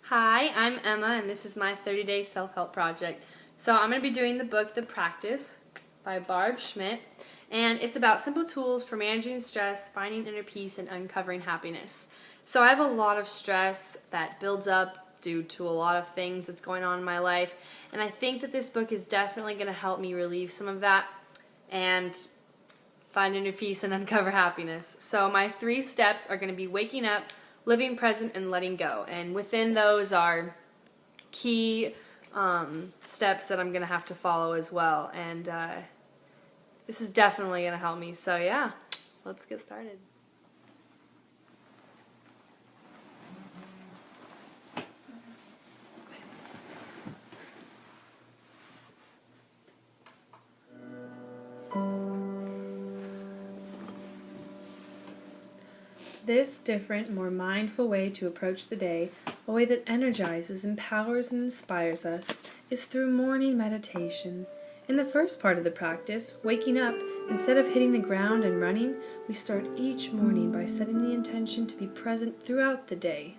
Hi, I'm Emma, and this is my 30-day self-help project. So I'm going to be doing the book The Practice by Barb Schmidt, and it's about simple tools for managing stress, finding inner peace, and uncovering happiness. So I have a lot of stress that builds up due to a lot of things that's going on in my life, and I think that this book is definitely going to help me relieve some of that and find inner peace and uncover happiness. So my 3 steps are going to be waking up, living present, and letting go. And within those are key steps that I'm going to have to follow as well. And this is definitely going to help me. So yeah, let's get started. This different, more mindful way to approach the day, a way that energizes, empowers, and inspires us, is through morning meditation. In the first part of the practice, waking up, instead of hitting the ground and running, we start each morning by setting the intention to be present throughout the day.